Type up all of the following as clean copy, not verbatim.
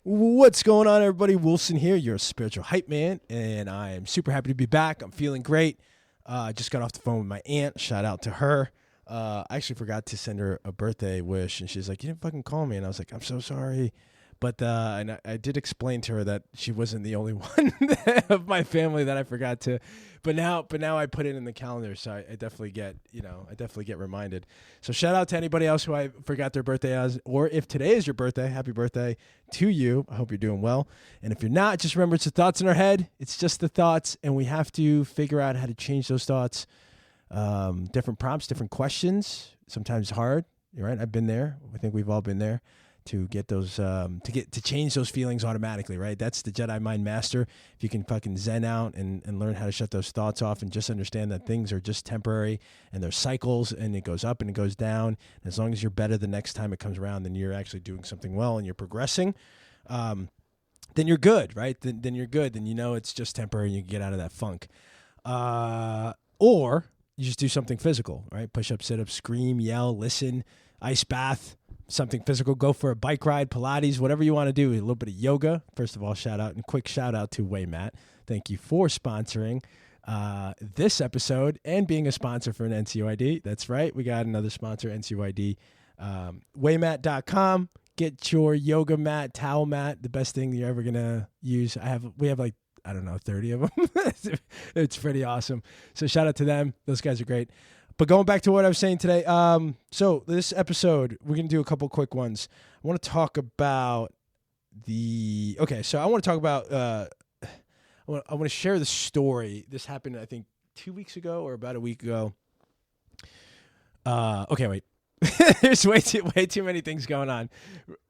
What's going on, everybody? Wilson here, your spiritual hype man, and I am super happy to be back. I'm feeling great. Just got off the phone with my aunt. Shout out to her. I actually forgot to send her a birthday wish, and she's like, "You didn't fucking call me," and I was like, "I'm so sorry." But and I did explain to her that she wasn't the only one of my family that I forgot to. But now I put it in the calendar, so I definitely get reminded. So shout out to anybody else who I forgot their birthday as, or if today is your birthday, happy birthday to you. I hope you're doing well. And if you're not, just remember it's the thoughts in our head. It's just the thoughts, and we have to figure out how to change those thoughts. Different prompts, different questions. Sometimes hard. You're right. I've been there. I think we've all been there. To get those, to change those feelings automatically, right? That's the Jedi mind master. If you can fucking zen out and learn how to shut those thoughts off and just understand that things are just temporary and there's cycles and it goes up and it goes down. And as long as you're better the next time it comes around, then you're actually doing something well and you're progressing. Then you're good, right? Then you're good. Then you know it's just temporary and you can get out of that funk. Or you just do something physical, right? Push up, sit up, scream, yell, listen, ice bath. Something physical, go for a bike ride, Pilates, whatever you want to do, a little bit of yoga. First of all, quick shout out to Waymat. Thank you for sponsoring this episode and being a sponsor for an NCOID. That's right. We got another sponsor, NCOID. Waymat.com. Get your yoga mat, towel mat, the best thing you're ever going to use. We have like, I don't know, 30 of them. It's pretty awesome. So shout out to them. Those guys are great. But going back to what I was saying today, so this episode, we're going to do a couple quick ones. I want to talk about I want to talk about, I want to share the story. This happened, I think, 2 weeks ago or about a week ago. Okay, wait. There's way too many things going on.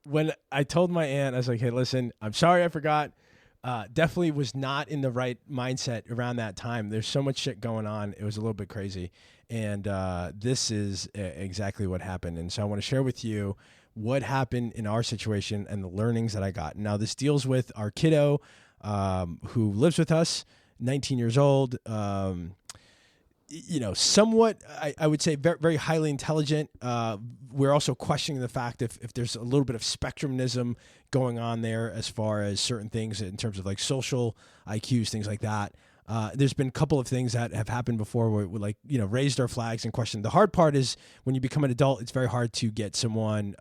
When I told my aunt, I was like, hey, listen, I'm sorry I forgot. Definitely was not in the right mindset around that time. There's so much shit going on. It was a little bit crazy. And this is exactly what happened. And so I want to share with you what happened in our situation and the learnings that I got. Now, this deals with our kiddo who lives with us, 19 years old, somewhat, I would say very, very highly intelligent. We're also questioning the fact if there's a little bit of spectrumnism going on there as far as certain things in terms of like social IQs, things like that. There's been a couple of things that have happened before where we raised our flags and questioned. The hard part is when you become an adult, it's very hard to get someone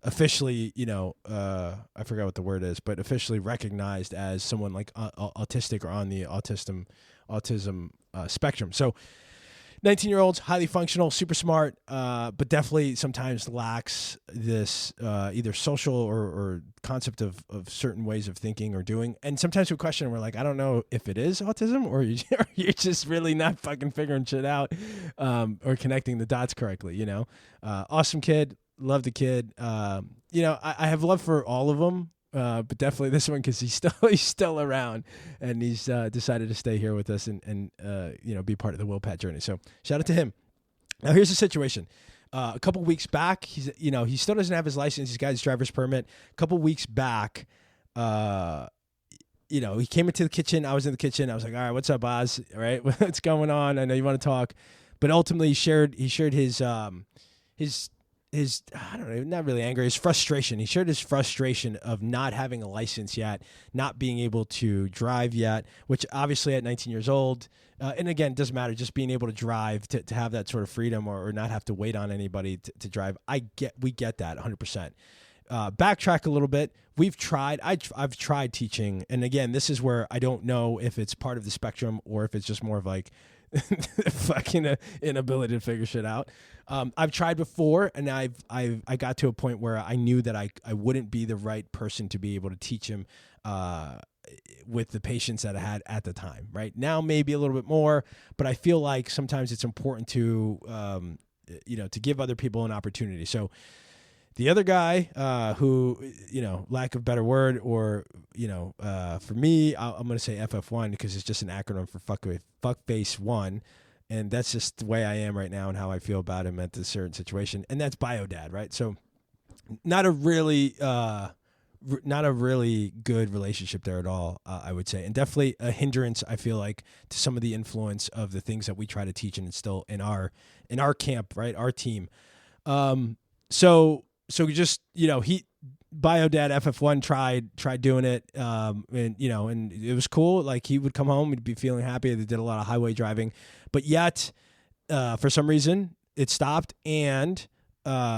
officially, I forgot what the word is, but officially recognized as someone like autistic or on the autism spectrum. So 19-year-olds, highly functional, super smart, but definitely sometimes lacks this either social or concept of certain ways of thinking or doing. And sometimes we question, we're like, I don't know if it is autism or you're just really not fucking figuring shit out or connecting the dots correctly, Awesome kid. Love the kid. I have love for all of them. But definitely this one because he's still around and he's decided to stay here with us and be part of the Willpat journey. So shout out to him. Now here's the situation. A couple weeks back, he still doesn't have his license. He's got his driver's permit. A couple weeks back, he came into the kitchen. I was in the kitchen. I was like, all right, what's up, Oz? All right, what's going on? I know you want to talk, but ultimately he shared his I don't know, not really anger, his frustration. He shared his frustration of not having a license yet, not being able to drive yet, which obviously at 19 years old, and again, it doesn't matter, just being able to drive, to have that sort of freedom or not have to wait on anybody to drive. We get that 100%. Backtrack a little bit. I've tried teaching. And again, this is where I don't know if it's part of the spectrum or if it's just more of like fucking inability to figure shit out. I've tried before and I got to a point where I knew that I wouldn't be the right person to be able to teach him, with the patience that I had at the time. Right now, maybe a little bit more, but I feel like sometimes it's important to, to give other people an opportunity. So, the other guy, who, lack of better word, or, for me, I'm going to say FF1 because it's just an acronym for fuckface one. And that's just the way I am right now and how I feel about him at this certain situation. And that's Biodad, right? So not a really good relationship there at all, I would say. And definitely a hindrance, I feel like, to some of the influence of the things that we try to teach and instill in our camp, right? Our team. So just, Biodad FF1 tried doing it, and and it was cool. Like he would come home, he'd be feeling happy. They did a lot of highway driving, but yet for some reason it stopped, and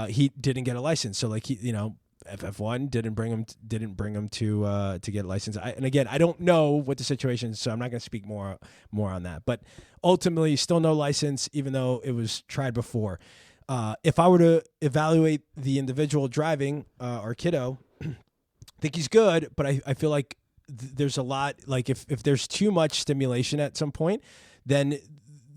he didn't get a license. So like FF1 didn't bring him to get a license. And again, I don't know what the situation is, so I'm not going to speak more on that. But ultimately, still no license, even though it was tried before. If I were to evaluate the individual driving our kiddo, I think he's good, but I feel like there's a lot, like if there's too much stimulation at some point, then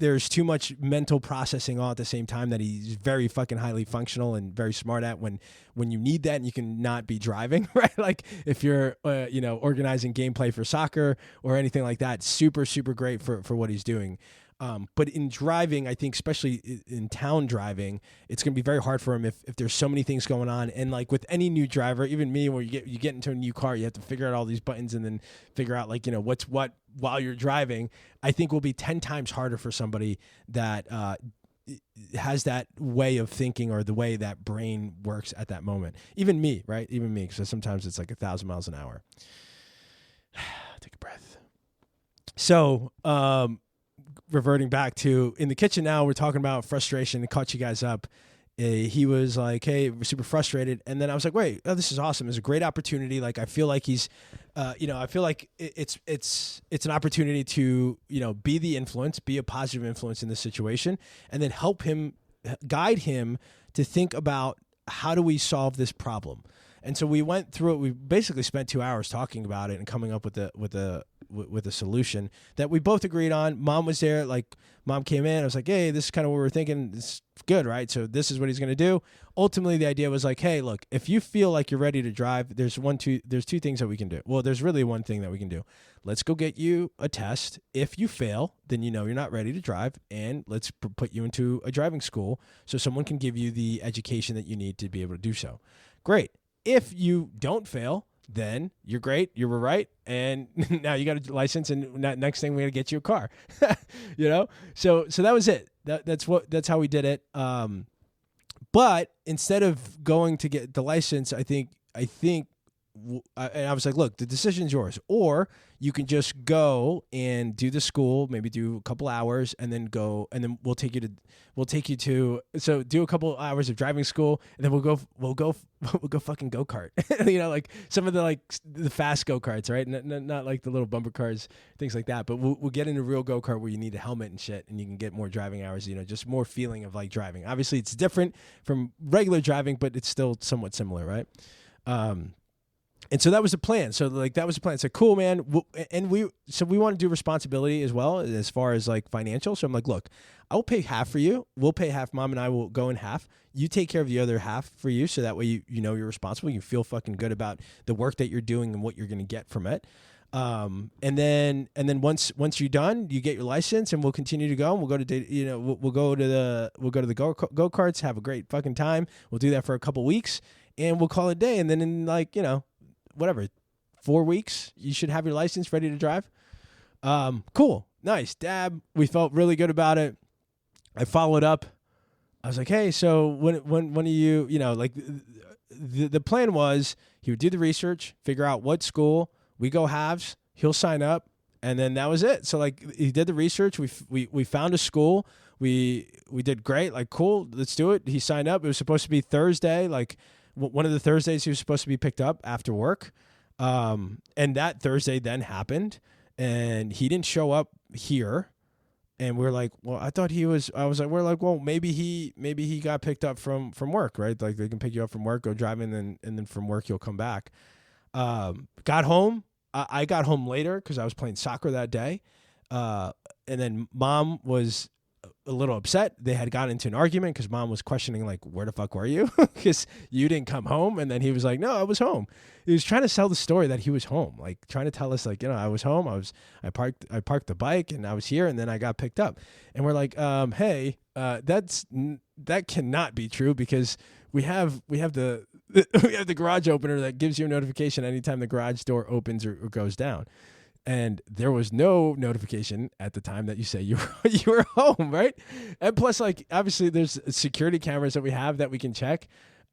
there's too much mental processing all at the same time that he's very fucking highly functional and very smart at when you need that and you can not be driving, right? Like if you're, organizing gameplay for soccer or anything like that, super, super great for what he's doing. But in driving, I think especially in town driving, it's going to be very hard for him if there's so many things going on. And like with any new driver, even me, where you get into a new car, you have to figure out all these buttons and then figure out what's what while you're driving. I think will be 10 times harder for somebody that has that way of thinking or the way that brain works at that moment. Even me, right? Even me, because sometimes it's like 1,000 miles an hour. Take a breath. So, reverting back to in the kitchen now, we're talking about frustration and caught you guys up. He was like, hey, we're super frustrated. And then I was like, wait, this is awesome. It's a great opportunity. Like, I feel like he's, I feel like it's an opportunity to, be the influence, be a positive influence in this situation, and then help him, guide him to think about how do we solve this problem. And so we went through it. We basically spent 2 hours talking about it and coming up with a solution that we both agreed on. Mom was there. Like, Mom came in. I was like, hey, this is kind of what we're thinking. It's good, right? So this is what he's going to do. Ultimately, the idea was like, hey, look, if you feel like you're ready to drive, there's two things that we can do. Well, there's really one thing that we can do. Let's go get you a test. If you fail, then you're not ready to drive, and let's put you into a driving school so someone can give you the education that you need to be able to do so. Great. If you don't fail, then you're great. You were right. And now you got a license, and next thing we're going to get you a car, So that was it. That's how we did it. But instead of going to get the license, I think, and I was like, look, the decision's yours, or you can just go and do the school, maybe do a couple hours and then go, and then we'll take you to, so do a couple hours of driving school, and then we'll go fucking go-kart, like some of the fast go-karts, right? Not like the little bumper cars, things like that, but we'll get into real go-kart where you need a helmet and shit, and you can get more driving hours, just more feeling of like driving. Obviously it's different from regular driving, but it's still somewhat similar, right? And so that was the plan. So that was the plan. So cool, man. And we want to do responsibility as well as far as like financial. So I'm like, look, I'll pay half for you. We'll pay half. Mom and I will go in half. You take care of the other half for you. So that way you're responsible. You feel fucking good about the work that you're doing and what you're going to get from it. And then once you're done, you get your license, and we'll continue to go. And we'll go to we'll go to the go-karts, have a great fucking time. We'll do that for a couple weeks, and we'll call it a day. And then in whatever, 4 weeks, you should have your license ready to drive. Cool. Nice. Dab. We felt really good about it. I followed up. I was like, hey, so when are you, the plan was he would do the research, figure out what school, we go halves, he'll sign up, and then that was it. So like he did the research. We found a school. We did great. Like, cool, let's do it. He signed up. It was supposed to be Thursday, like one of the Thursdays he was supposed to be picked up after work. And that Thursday then happened, and he didn't show up here. And we're like, well, we're like, well, maybe he got picked up from work, right? Like they can pick you up from work, go driving, and then from work you'll come back. Got home. I got home later because I was playing soccer that day. And then Mom was a little upset. They had gotten into an argument because Mom was questioning, like, where the fuck were you? Because you didn't come home. And then he was like, no, I was home. He was trying to sell the story that he was home, like trying to tell us, like, I was home. I parked the bike and I was here, and then I got picked up. And we're like, hey, that cannot be true, because we have the garage opener that gives you a notification anytime the garage door opens or goes down. And there was no notification at the time that you say you were home, right? And plus, like, obviously there's security cameras that we have that we can check.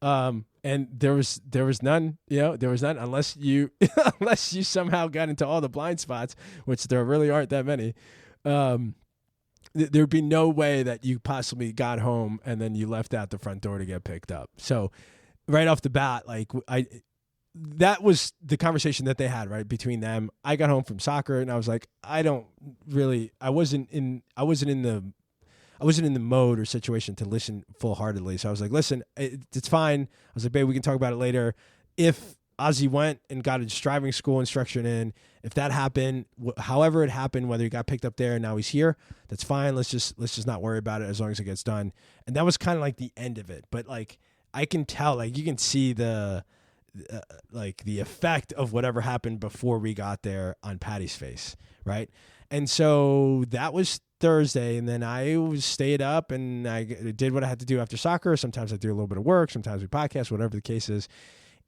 And there was none, there was none unless you unless you somehow got into all the blind spots, which there really aren't that many. There'd be no way that you possibly got home and then you left out the front door to get picked up. So right off the bat, like that was the conversation that they had, right, between them. I got home from soccer and I was like, I wasn't in the mode or situation to listen full-heartedly. So I was like, listen, it's fine. I was like, babe, we can talk about it later. If Ozzy went and got his driving school instruction in, if that happened, however it happened, whether he got picked up there and now he's here, that's fine. Let's just not worry about it as long as it gets done. And that was kind of like the end of it. But like, I can tell, like, you can see the effect of whatever happened before we got there on Patty's face. Right. And so that was Thursday, and then I stayed up and I did what I had to do after soccer. Sometimes I do a little bit of work, sometimes we podcast, whatever the case is.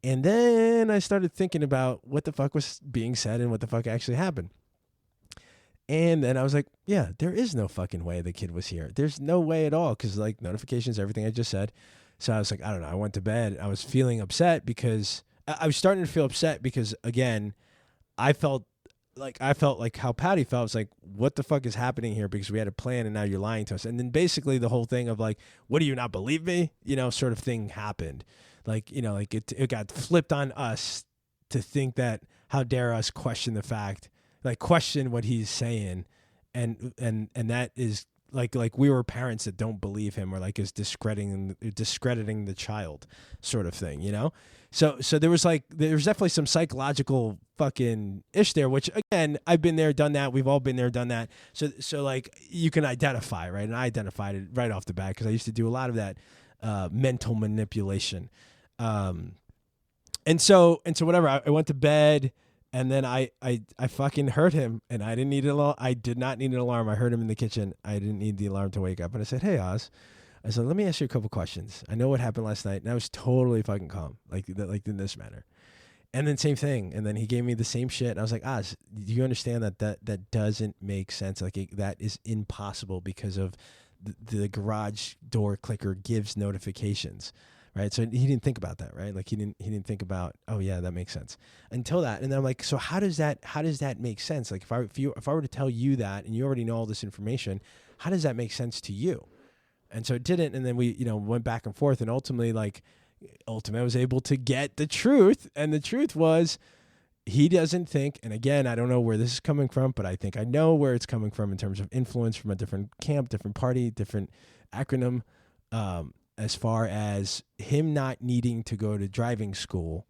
And then I started thinking about what the fuck was being said and what the fuck actually happened. And then I was like, yeah, there is no fucking way the kid was here. There's no way at all, because like notifications, everything I just said. So I was like, I don't know. I went to bed. I was feeling upset because I was starting to feel upset because, again, I felt like how Patty felt. It's like, what the fuck is happening here? Because we had a plan and now you're lying to us. And then basically the whole thing of like, what, do you not believe me? Sort of thing happened. Like, like it got flipped on us to think that how dare us question the fact, like question what he's saying. And that is like we were parents that don't believe him, or like is discrediting the child sort of thing, So there was definitely some psychological fucking ish there, which again, I've been there, done that. We've all been there, done that. So like you can identify, right? And I identified it right off the bat because I used to do a lot of that mental manipulation. And so whatever, I went to bed and then I fucking heard him, and I didn't need an alarm. I did not need an alarm. I heard him in the kitchen. I didn't need the alarm to wake up. And I said, hey, Oz. I said, let me ask you a couple questions. I know what happened last night, and I was totally fucking calm, like in this manner. And then same thing. And then he gave me the same shit. And I was like, Oz, do you understand that doesn't make sense? Like that is impossible because of the garage door clicker gives notifications, right? So he didn't think about that, right? Like he didn't think about, oh yeah, that makes sense until that. And then I'm like, so how does that make sense? Like if I were to tell you that, and you already know all this information, how does that make sense to you? And so it didn't. And then we, went back and forth, and ultimately I was able to get the truth. And the truth was, he doesn't think, and again, I don't know where this is coming from, but I think I know where it's coming from in terms of influence from a different camp, different party, different acronym, as far as him not needing to go to driving school,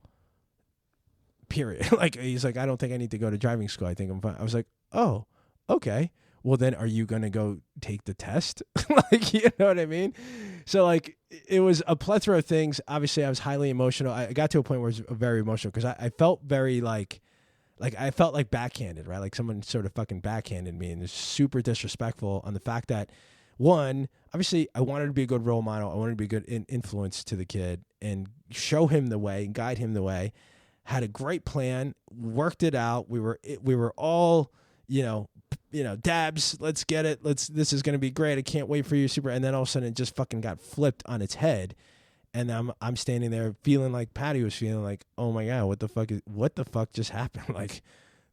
period. Like, he's like, I don't think I need to go to driving school. I think I'm fine. I was like, oh, okay. Well, then are you going to go take the test? Like, you know what I mean? So, like, it was a plethora of things. Obviously, I was highly emotional. I got to a point where I was very emotional because I felt very, like I felt like backhanded, right? Like someone sort of fucking backhanded me, and it's super disrespectful on the fact that, one, obviously, I wanted to be a good role model. I wanted to be a good influence to the kid and show him the way, guide him the way. Had a great plan, worked it out. We were all, dabs, let's get it. This is going to be great. I can't wait for you. Super. And then all of a sudden it just fucking got flipped on its head. And I'm standing there feeling like Patty was feeling, like, oh my God, what the fuck just happened? Like,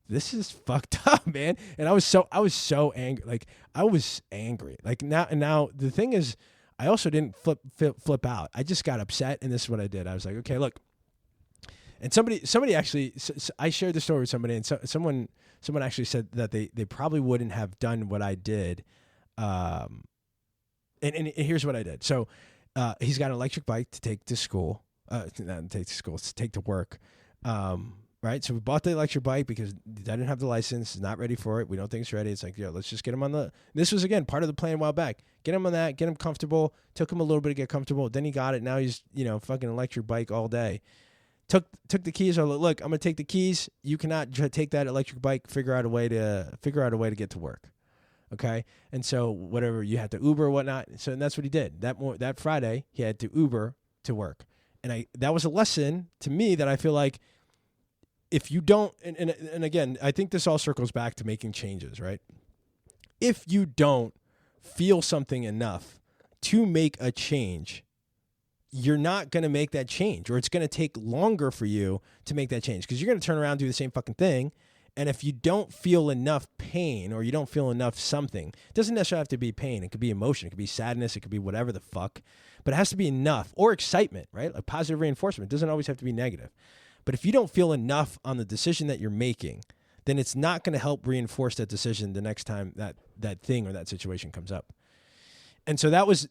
this is fucked up, man. And I was so angry. Like, I was angry. Like now the thing is, I also didn't flip out. I just got upset. And this is what I did. I was like, okay, look. And somebody actually, I shared the story with somebody, and someone actually said that they probably wouldn't have done what I did. And here's what I did. So he's got an electric bike to take to school. Not take to school, to take to work. Right. So we bought the electric bike because I didn't have the license. He's not ready for it. We don't think it's ready. It's like, let's just get him on this was, again, part of the plan a while back. Get him on that, get him comfortable. Took him a little bit to get comfortable. Then he got it. Now he's, fucking electric bike all day. Took the keys. I was like, look, I'm going to take the keys. You cannot take that electric bike, figure out a way to get to work. Okay. And so whatever, you had to Uber or whatnot. So, and that's what he did. That Friday, he had to Uber to work. And that was a lesson to me that I feel like, if you don't, and again, I think this all circles back to making changes, right? If you don't feel something enough to make a change, you're not going to make that change, or it's going to take longer for you to make that change, because you're going to turn around and do the same fucking thing. And if you don't feel enough pain, or you don't feel enough something, it doesn't necessarily have to be pain. It could be emotion. It could be sadness. It could be whatever the fuck. But it has to be enough, or excitement, right? Like positive reinforcement. It doesn't always have to be negative. But if you don't feel enough on the decision that you're making, then it's not going to help reinforce that decision the next time that thing or that situation comes up. And so that was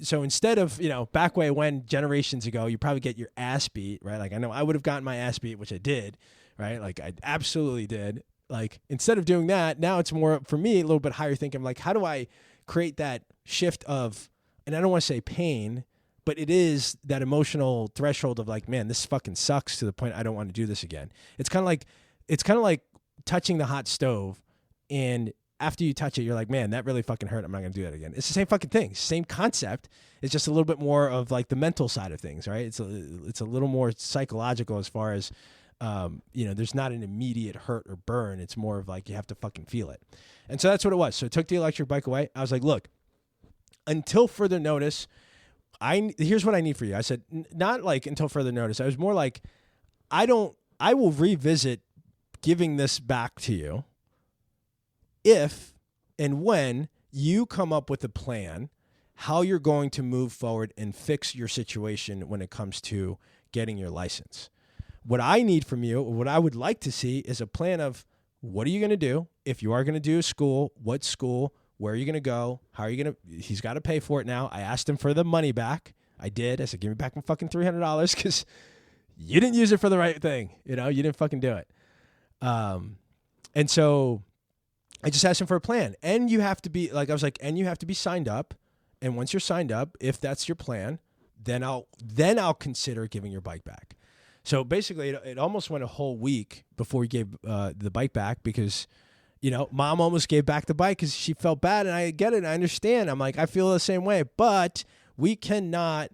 so instead of, back way when generations ago, you probably get your ass beat, right? Like I know I would have gotten my ass beat, which I did, right? Like I absolutely did. Like instead of doing that, now it's more for me a little bit higher thinking, like how do I create that shift of, and I don't want to say pain, but it is that emotional threshold of like, man, this fucking sucks to the point I don't want to do this again. It's kind of like touching the hot stove, and after you touch it, you're like, man, that really fucking hurt. I'm not going to do that again. It's the same fucking thing. Same concept. It's just a little bit more of like the mental side of things, right? It's a little more psychological as far as, there's not an immediate hurt or burn. It's more of like you have to fucking feel it. And so that's what it was. So I took the electric bike away. I was like, look, until further notice, here's what I need for you. I said, not like until further notice. I was more like, I will revisit giving this back to you if and when you come up with a plan how you're going to move forward and fix your situation when it comes to getting your license. What I need from you, what I would like to see, is a plan of what are you going to do? If you are going to do school, what school? Where are you going to go? How are you going to? He's got to pay for it now. I asked him for the money back. I did. I said, give me back my fucking $300 because you didn't use it for the right thing. You didn't fucking do it. And so I just asked him for a plan. And you have to be, like, I was like, and you have to be signed up. And once you're signed up, if that's your plan, then I'll consider giving your bike back. So basically, it almost went a whole week before we gave the bike back because, mom almost gave back the bike because she felt bad. And I get it. I understand. I'm like, I feel the same way. But we cannot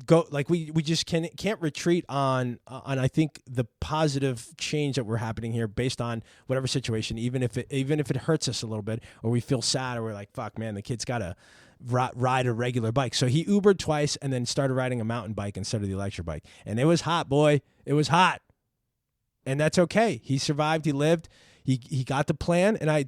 go, like, we just can't retreat on I think the positive change that we're happening here based on whatever situation, even if it hurts us a little bit, or we feel sad, or we're like, fuck, man, the kid's got to ride a regular bike. So he Ubered twice and then started riding a mountain bike instead of the electric bike. And it was hot, boy. It was hot. And that's okay. He survived. He lived. He got the plan. And I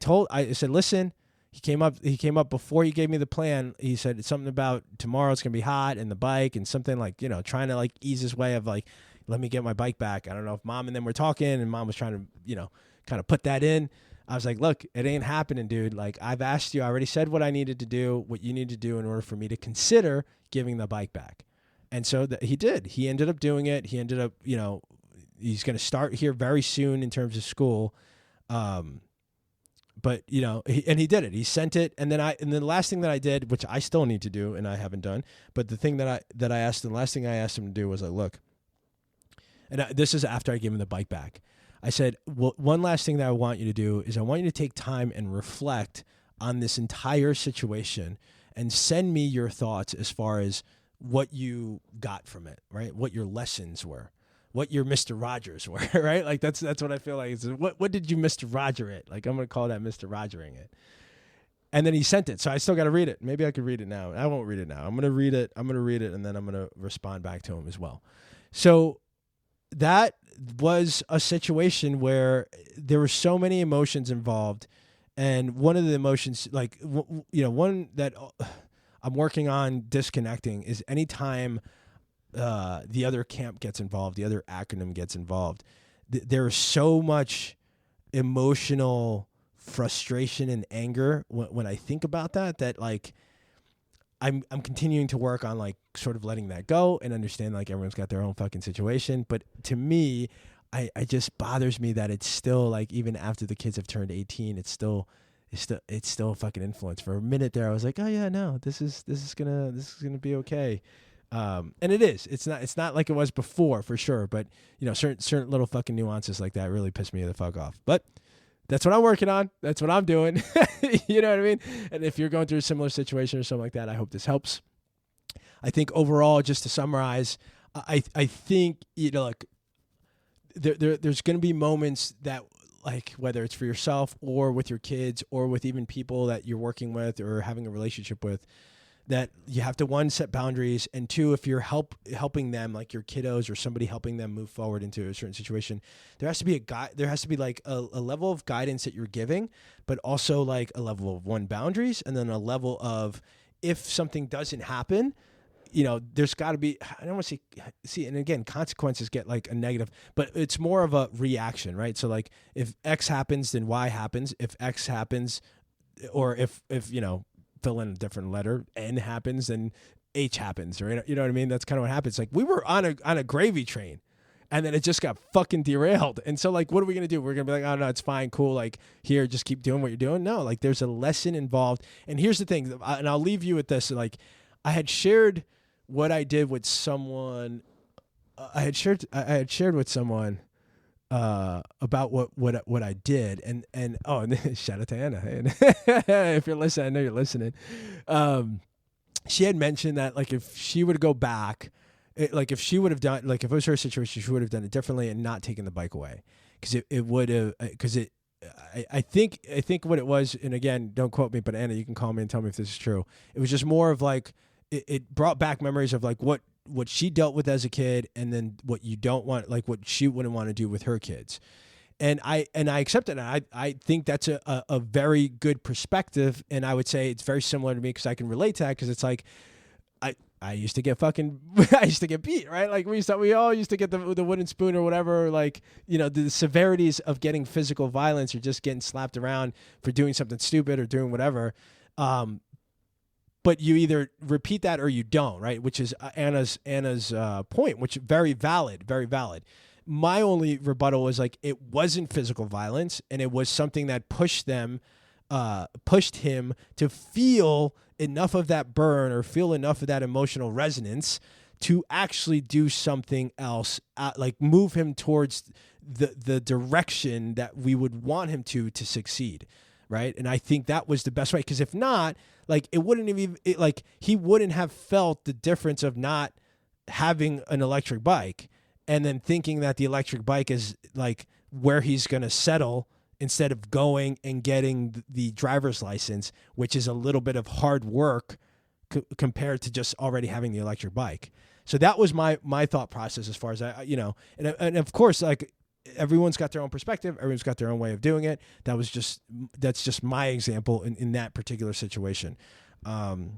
said, listen, he came up before he gave me the plan. He said it's something about tomorrow it's going to be hot and the bike and something like, trying to like ease his way of like, let me get my bike back. I don't know if mom and them were talking and mom was trying to, kind of put that in. I was like, look, it ain't happening, dude. Like, I've asked you, I already said what I needed to do, what you need to do in order for me to consider giving the bike back. And so he did. He ended up doing it. He ended up, he's going to start here very soon in terms of school. But he did it. He sent it. And then the last thing that I did, which I still need to do and I haven't done, but the thing that I asked, the last thing I asked him to do was like, look, and this is after I gave him the bike back. I said, well, one last thing that I want you to do is I want you to take time and reflect on this entire situation and send me your thoughts as far as what you got from it, right? What your lessons were, what your Mr. Rogers were, right? Like that's what I feel like. It's, what did you Mr. Roger it? Like I'm going to call that Mr. Rogering it. And then he sent it. So I still got to read it. Maybe I could read it now. I won't read it now. I'm going to read it. And then I'm going to respond back to him as well. So that was a situation where there were so many emotions involved. And one of the emotions, like, one that I'm working on disconnecting is anytime the other camp gets involved, the other acronym gets involved, there's so much emotional frustration and anger when I think about that like I'm continuing to work on like sort of letting that go and understand like everyone's got their own fucking situation. But to me, I just bothers me that it's still like, even after the kids have turned 18, it's still a fucking influence. For a minute there, I was like, oh yeah, no, this is gonna be okay. And it is. It's not like it was before, for sure. But certain little fucking nuances like that really piss me the fuck off. But that's what I'm working on. That's what I'm doing. You know what I mean? And if you're going through a similar situation or something like that, I hope this helps. I think overall, just to summarize, I think, like there's going to be moments that, like, whether it's for yourself or with your kids or with even people that you're working with or having a relationship with, that you have to, one, set boundaries, and two, if you're helping them, like your kiddos or somebody helping them move forward into a certain situation, there has to be there has to be like a level of guidance that you're giving, but also like a level of, one, boundaries, and then a level of, if something doesn't happen, there's got to be, I don't want to see, and again, consequences get like a negative, but it's more of a reaction, right? So like if X happens, then Y happens. If X happens, or if fill in a different letter, N happens, then H happens, or you know what I mean? That's kind of what happens. Like we were on a gravy train, and then it just got fucking derailed. And so like, what are we gonna do? We're gonna be like, oh no, it's fine, cool. Like here, just keep doing what you're doing. No, like there's a lesson involved. And here's the thing, and I'll leave you with this. Like I had shared what I did with someone. I had shared with someone about what I did, and shout out to Anna. If you're listening, I know you're listening. She had mentioned that like if she would go back, like if she would have done, like if it was her situation, she would have done it differently and not taken the bike away, because it would have, because it. I think what it was, and again, don't quote me, but Anna, you can call me and tell me if this is true. It was just more of like it brought back memories of like what she dealt with as a kid, and then what you don't want, like what she wouldn't want to do with her kids. And I accept it. And I think that's a very good perspective. And I would say it's very similar to me, because I can relate to that, because it's like, I used to get I used to get beat, right? Like we all used to get the wooden spoon or whatever, like, the severities of getting physical violence or just getting slapped around for doing something stupid or doing whatever. But you either repeat that or you don't, right? Which is Anna's point, which very valid, very valid. My only rebuttal was like, it wasn't physical violence, and it was something that pushed him to feel enough of that burn or feel enough of that emotional resonance to actually do something else, like move him towards the direction that we would want him to succeed. Right. And I think that was the best way, because if not, like it wouldn't have like he wouldn't have felt the difference of not having an electric bike and then thinking that the electric bike is like where he's going to settle, instead of going and getting the driver's license, which is a little bit of hard work compared to just already having the electric bike. So that was my thought process as far as and of course, like, everyone's got their own perspective. Everyone's got their own way of doing it. That's just my example in that particular situation.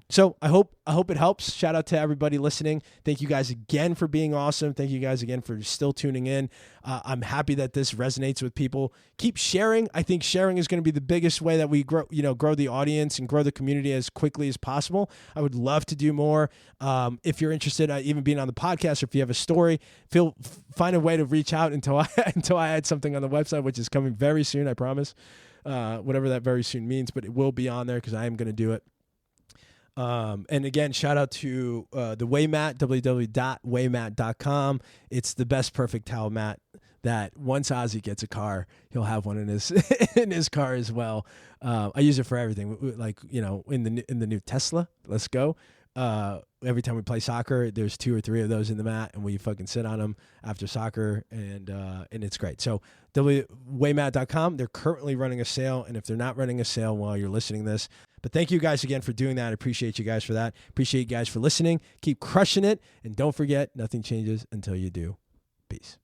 So I hope it helps. Shout out to everybody listening. Thank you guys again for being awesome. Thank you guys again for still tuning in. I'm happy that this resonates with people. Keep sharing. I think sharing is going to be the biggest way that we grow the audience and grow the community as quickly as possible. I would love to do more. If you're interested in even being on the podcast, or if you have a story, find a way to reach out until I add something on the website, which is coming very soon. I promise. Whatever that very soon means, but it will be on there because I am going to do it. And again, shout out to the Way Mat, www.waymat.com. It's the best perfect towel mat that once Ozzy gets a car, he'll have one in his in his car as well. I use it for everything, like in the new Tesla. Let's go. Every time we play soccer, there's 2 or 3 of those in the mat, and we fucking sit on them after soccer, and it's great. So waymat.com, they're currently running a sale, and if they're not running a sale while you're listening to this, but thank you guys again for doing that. I appreciate you guys for that. Appreciate you guys for listening. Keep crushing it, and don't forget, nothing changes until you do. Peace.